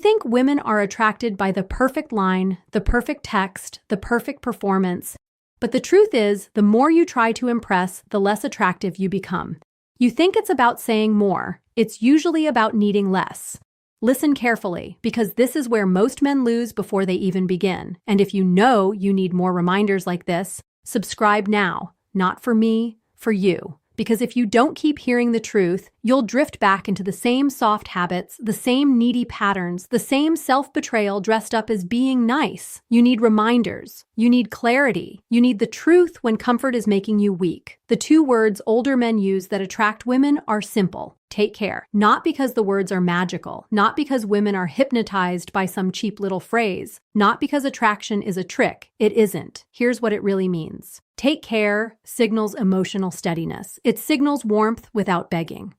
think women are attracted by the perfect line, the perfect text, the perfect performance. But the truth is, the more you try to impress, the less attractive you become. You think it's about saying more. It's usually about needing less. Listen carefully, because this is where most men lose before they even begin. And if you know you need more reminders like this, subscribe now. Not for me, for you. Because if you don't keep hearing the truth, you'll drift back into the same soft habits, the same needy patterns, the same self-betrayal dressed up as being nice. You need reminders. You need clarity. You need the truth when comfort is making you weak. The two words older men use that attract women are simple. Take care. Not because the words are magical, not because women are hypnotized by some cheap little phrase, not because attraction is a trick. It isn't. Here's what it really means. Take care signals emotional steadiness. It signals warmth without begging.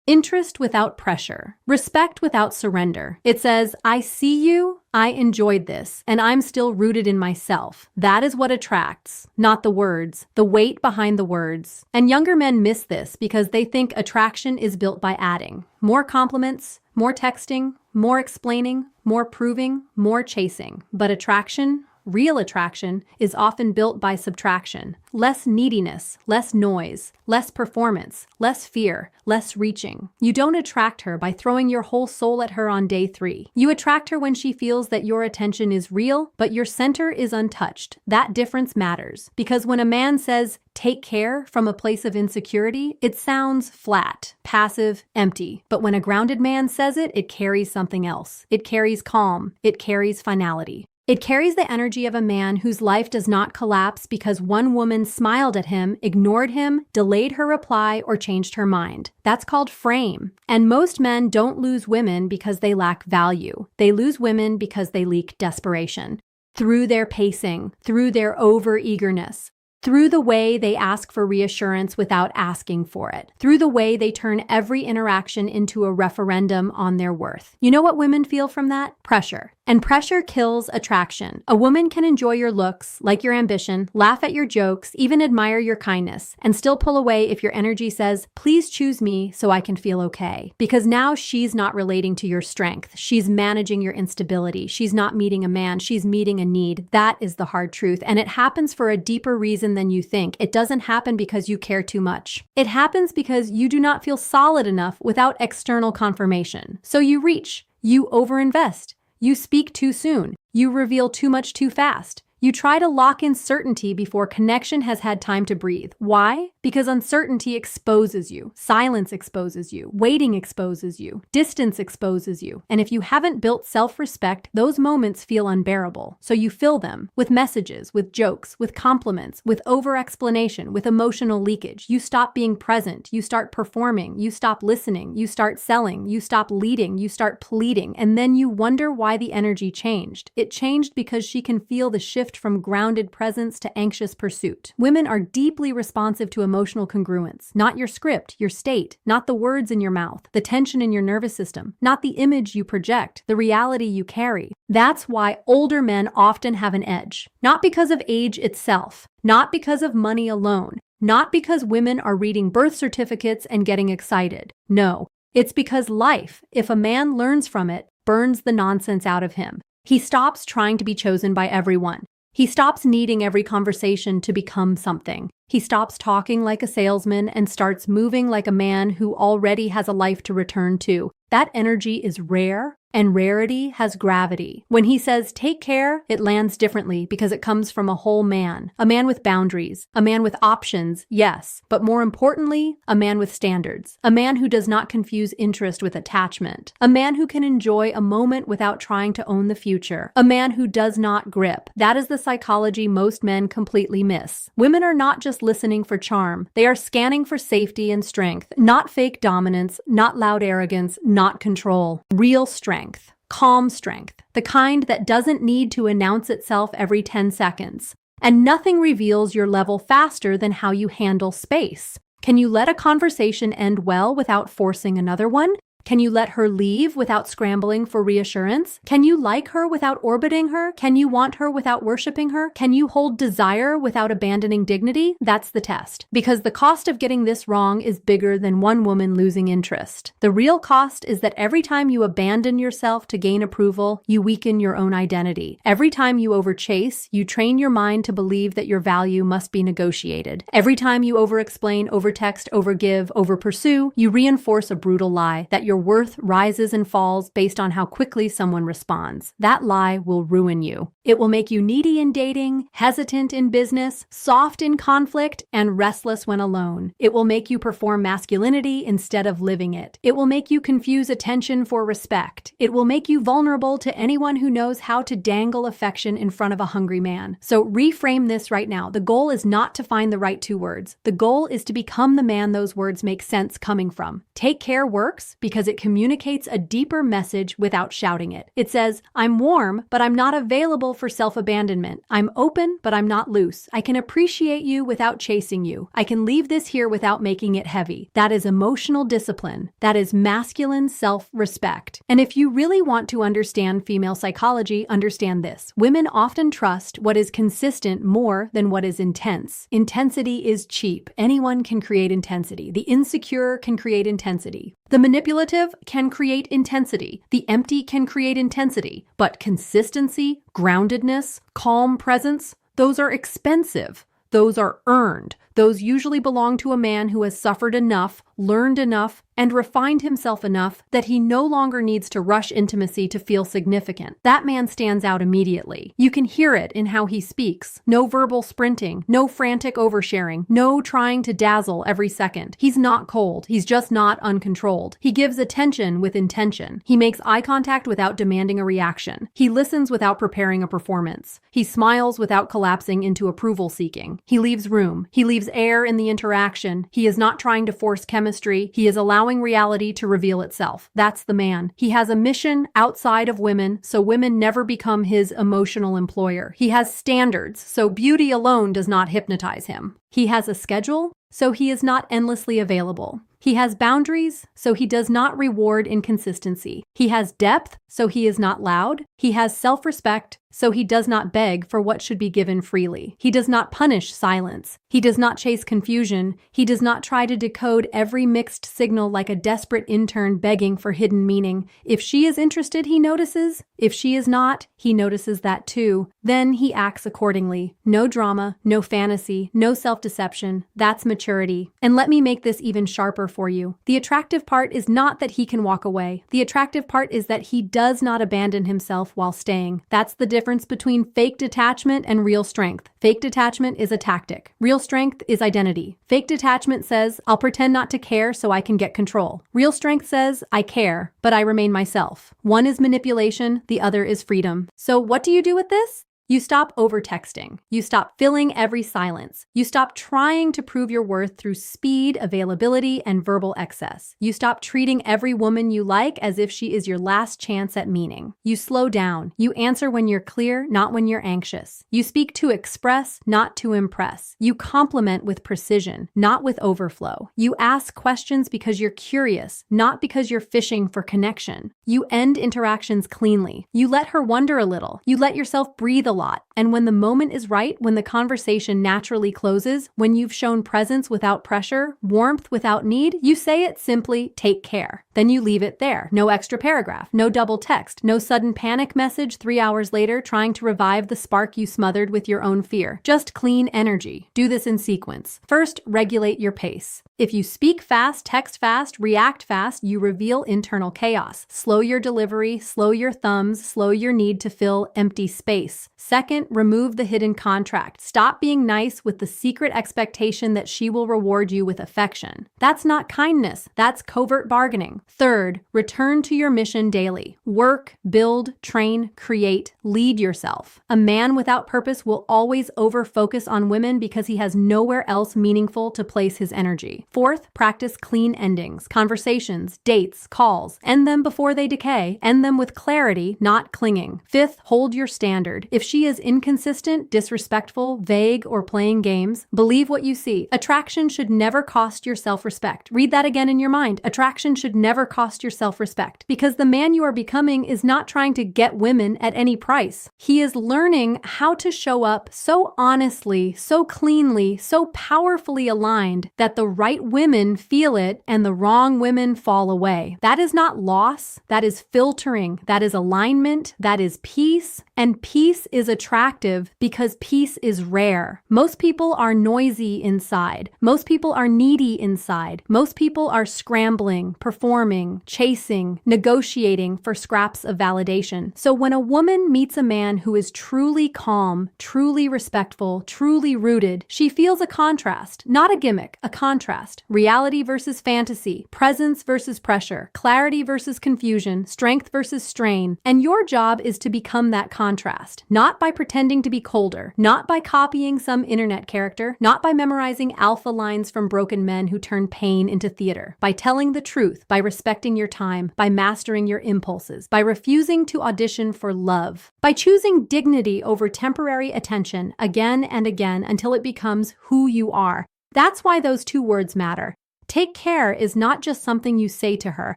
Interest without pressure. Respect without surrender. It says, I see you, I enjoyed this, and I'm still rooted in myself. That is what attracts, not the words, the weight behind the words. And younger men miss this because they think attraction is built by adding. More compliments, more texting, more explaining, more proving, more chasing. But attraction, real attraction, is often built by subtraction. Less neediness, less noise, less performance, less fear, less reaching. You don't attract her by throwing your whole soul at her on day 3. You attract her when she feels that your attention is real, but your center is untouched. That difference matters. Because when a man says, take care from a place of insecurity, it sounds flat, passive, empty. But when a grounded man says it, it carries something else. It carries calm. It carries finality. It carries the energy of a man whose life does not collapse because one woman smiled at him, ignored him, delayed her reply, or changed her mind. That's called frame. And most men don't lose women because they lack value. They lose women because they leak desperation. Through their pacing, through their over-eagerness, through the way they ask for reassurance without asking for it, through the way they turn every interaction into a referendum on their worth. You know what women feel from that? Pressure. And pressure kills attraction. A woman can enjoy your looks, like your ambition, laugh at your jokes, even admire your kindness, and still pull away if your energy says, please choose me so I can feel okay. Because now she's not relating to your strength. She's managing your instability. She's not meeting a man. She's meeting a need. That is the hard truth. And it happens for a deeper reason than you think. It doesn't happen because you care too much. It happens because you do not feel solid enough without external confirmation. So you reach. You overinvest. You speak too soon. You reveal too much too fast. You try to lock in certainty before connection has had time to breathe. Why? Because uncertainty exposes you. Silence exposes you. Waiting exposes you. Distance exposes you. And if you haven't built self-respect, those moments feel unbearable. So you fill them with messages, with jokes, with compliments, with over-explanation, with emotional leakage. You stop being present. You start performing. You stop listening. You start selling. You stop leading. You start pleading. And then you wonder why the energy changed. It changed because she can feel the shift from grounded presence to anxious pursuit. Women are deeply responsive to emotional congruence, not your script, your state, not the words in your mouth, the tension in your nervous system, not the image you project, the reality you carry. That's why older men often have an edge. Not because of age itself, not because of money alone, not because women are reading birth certificates and getting excited. No, it's because life, if a man learns from it, burns the nonsense out of him. He stops trying to be chosen by everyone. He stops needing every conversation to become something. He stops talking like a salesman and starts moving like a man who already has a life to return to. That energy is rare, and rarity has gravity. When he says, take care, it lands differently because it comes from a whole man. A man with boundaries. A man with options, yes. But more importantly, a man with standards. A man who does not confuse interest with attachment. A man who can enjoy a moment without trying to own the future. A man who does not grip. That is the psychology most men completely miss. Women are not just listening for charm. They are scanning for safety and strength. Not fake dominance, not loud arrogance, not control. Real strength. Calm strength. The kind that doesn't need to announce itself every 10 seconds. And nothing reveals your level faster than how you handle space. Can you let a conversation end well without forcing another one? Can you let her leave without scrambling for reassurance? Can you like her without orbiting her? Can you want her without worshiping her? Can you hold desire without abandoning dignity? That's the test. Because the cost of getting this wrong is bigger than one woman losing interest. The real cost is that every time you abandon yourself to gain approval, you weaken your own identity. Every time you overchase, you train your mind to believe that your value must be negotiated. Every time you overexplain, overtext, overgive, overpursue, you reinforce a brutal lie that your worth rises and falls based on how quickly someone responds. That lie will ruin you. It will make you needy in dating, hesitant in business, soft in conflict, and restless when alone. It will make you perform masculinity instead of living it. It will make you confuse attention for respect. It will make you vulnerable to anyone who knows how to dangle affection in front of a hungry man. So reframe this right now. The goal is not to find the right two words. The goal is to become the man those words make sense coming from. Take care works because it communicates a deeper message without shouting it. It says, I'm warm, but I'm not available for self-abandonment. I'm open, but I'm not loose. I can appreciate you without chasing you. I can leave this here without making it heavy. That is emotional discipline. That is masculine self-respect. And if you really want to understand female psychology, understand this. Women often trust what is consistent more than what is intense. Intensity is cheap. Anyone can create intensity. The insecure can create intensity. The manipulative can create intensity. The empty can create intensity. But consistency, groundedness, calm presence, those are expensive. Those are earned. Those usually belong to a man who has suffered enough, learned enough, and refined himself enough that he no longer needs to rush intimacy to feel significant. That man stands out immediately. You can hear it in how he speaks. No verbal sprinting, no frantic oversharing, no trying to dazzle every second. He's not cold. He's just not uncontrolled. He gives attention with intention. He makes eye contact without demanding a reaction. He listens without preparing a performance. He smiles without collapsing into approval seeking. He leaves room. He leaves air in the interaction. He is not trying to force chemistry. He is allowing reality to reveal itself. That's the man. He has a mission outside of women, so women never become his emotional employer. He has standards, so beauty alone does not hypnotize him. He has a schedule, so he is not endlessly available. He has boundaries, so he does not reward inconsistency. He has depth, so he is not loud. He has self-respect, so he does not beg for what should be given freely. He does not punish silence. He does not chase confusion. He does not try to decode every mixed signal like a desperate intern begging for hidden meaning. If she is interested, he notices. If she is not, he notices that too. Then he acts accordingly. No drama, no fantasy, no self-deception. That's maturity. And let me make this even sharper for you. The attractive part is not that he can walk away. The attractive part is that he does not abandon himself while staying. That's the difference between fake detachment and real strength. Fake detachment is a tactic. Real strength is identity. Fake detachment says, I'll pretend not to care so I can get control. Real strength says, I care, but I remain myself. One is manipulation, the other is freedom. So what do you do with this? You stop over-texting. You stop filling every silence. You stop trying to prove your worth through speed, availability, and verbal excess. You stop treating every woman you like as if she is your last chance at meaning. You slow down. You answer when you're clear, not when you're anxious. You speak to express, not to impress. You compliment with precision, not with overflow. You ask questions because you're curious, not because you're fishing for connection. You end interactions cleanly. You let her wonder a little. You let yourself breathe a lot. And when the moment is right, when the conversation naturally closes, when you've shown presence without pressure, warmth without need, you say it simply, take care. Then you leave it there. No extra paragraph, no double text, no sudden panic message 3 hours later trying to revive the spark you smothered with your own fear. Just clean energy. Do this in sequence. First, regulate your pace. If you speak fast, text fast, react fast, you reveal internal chaos. Slow your delivery, slow your thumbs, slow your need to fill empty space. Second, remove the hidden contract. Stop being nice with the secret expectation that she will reward you with affection. That's not kindness. That's covert bargaining. Third, return to your mission daily. Work, build, train, create, lead yourself. A man without purpose will always over-focus on women because he has nowhere else meaningful to place his energy. Fourth, practice clean endings. Conversations, dates, calls. End them before they decay. End them with clarity, not clinging. Fifth, hold your standard. If she she is inconsistent, disrespectful, vague, or playing games, believe what you see. Attraction should never cost your self-respect. Read that again in your mind. Attraction should never cost your self-respect, because the man you are becoming is not trying to get women at any price. He is learning how to show up so honestly, so cleanly, so powerfully aligned that the right women feel it and the wrong women fall away. That is not loss. That is filtering. That is alignment. That is peace. And peace is attractive because peace is rare. Most people are noisy inside. Most people are needy inside. Most people are scrambling, performing, chasing, negotiating for scraps of validation. So when a woman meets a man who is truly calm, truly respectful, truly rooted, she feels a contrast, not a gimmick, a contrast. Reality versus fantasy, presence versus pressure, clarity versus confusion, strength versus strain. And your job is to become that contrast, not by pretending to be colder, not by copying some internet character, not by memorizing alpha lines from broken men who turn pain into theater, by telling the truth, by respecting your time, by mastering your impulses, by refusing to audition for love, by choosing dignity over temporary attention again and again until it becomes who you are. That's why those two words matter. Take care is not just something you say to her.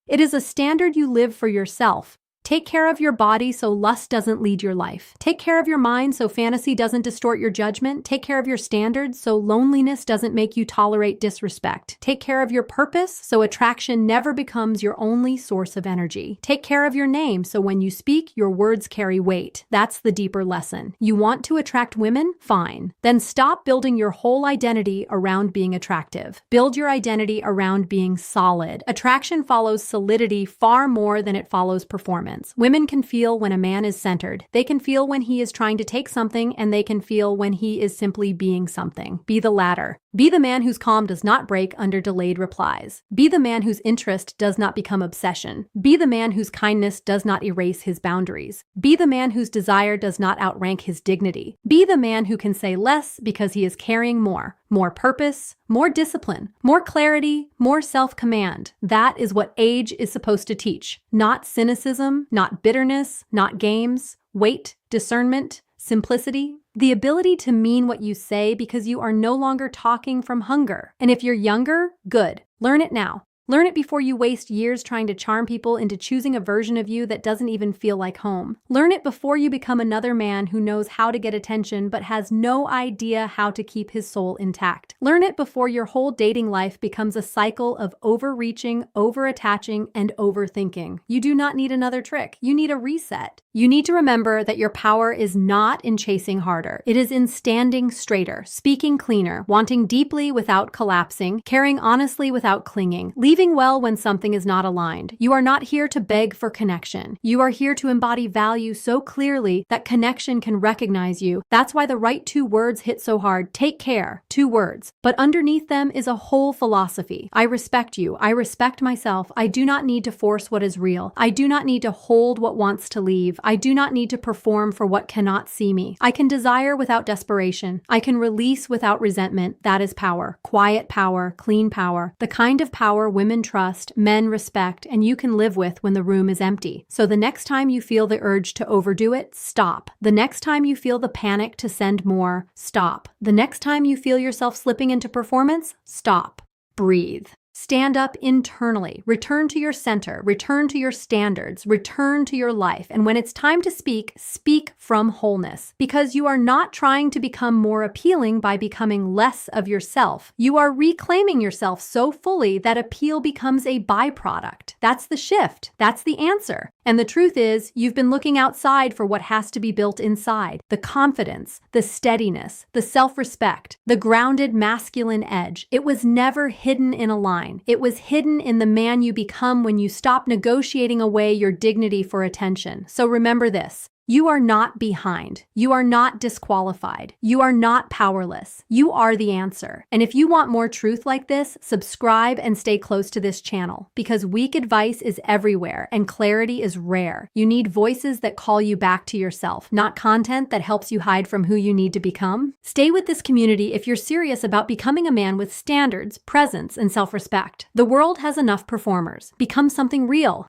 It is a standard you live for yourself. Take care of your body so lust doesn't lead your life. Take care of your mind so fantasy doesn't distort your judgment. Take care of your standards so loneliness doesn't make you tolerate disrespect. Take care of your purpose so attraction never becomes your only source of energy. Take care of your name so when you speak, your words carry weight. That's the deeper lesson. You want to attract women? Fine. Then stop building your whole identity around being attractive. Build your identity around being solid. Attraction follows solidity far more than it follows performance. Women can feel when a man is centered. They can feel when he is trying to take something, and they can feel when he is simply being something. Be the latter. Be the man whose calm does not break under delayed replies. Be the man whose interest does not become obsession. Be the man whose kindness does not erase his boundaries. Be the man whose desire does not outrank his dignity. Be the man who can say less because he is carrying more. More purpose, more discipline, more clarity, more self-command. That is what age is supposed to teach. Not cynicism, not bitterness, not games. Weight, discernment, simplicity. The ability to mean what you say because you are no longer talking from hunger. And if you're younger, good. Learn it now. Learn it before you waste years trying to charm people into choosing a version of you that doesn't even feel like home. Learn it before you become another man who knows how to get attention but has no idea how to keep his soul intact. Learn it before your whole dating life becomes a cycle of overreaching, overattaching, and overthinking. You do not need another trick. You need a reset. You need to remember that your power is not in chasing harder. It is in standing straighter, speaking cleaner, wanting deeply without collapsing, caring honestly without clinging, leaving well when something is not aligned. You are not here to beg for connection. You are here to embody value so clearly that connection can recognize you. That's why the right two words hit so hard. Take care. 2 words. But underneath them is a whole philosophy. I respect you. I respect myself. I do not need to force what is real. I do not need to hold what wants to leave. I do not need to perform for what cannot see me. I can desire without desperation. I can release without resentment. That is power. Quiet power, clean power. The kind of power women trust, men respect, and you can live with when the room is empty. So the next time you feel the urge to overdo it, stop. The next time you feel the panic to send more, stop. The next time you feel yourself slipping into performance, stop. Breathe. Stand up internally, return to your center, return to your standards, return to your life. And when it's time to speak, speak from wholeness. Because you are not trying to become more appealing by becoming less of yourself. You are reclaiming yourself so fully that appeal becomes a byproduct. That's the shift. That's the answer. And the truth is, you've been looking outside for what has to be built inside. The confidence, the steadiness, the self-respect, the grounded masculine edge. It was never hidden in a line. It was hidden in the man you become when you stop negotiating away your dignity for attention. So remember this. You are not behind. You are not disqualified. You are not powerless. You are the answer. And if you want more truth like this, subscribe and stay close to this channel because weak advice is everywhere and clarity is rare. You need voices that call you back to yourself, not content that helps you hide from who you need to become. Stay with this community if you're serious about becoming a man with standards, presence, and self-respect. The world has enough performers. Become something real.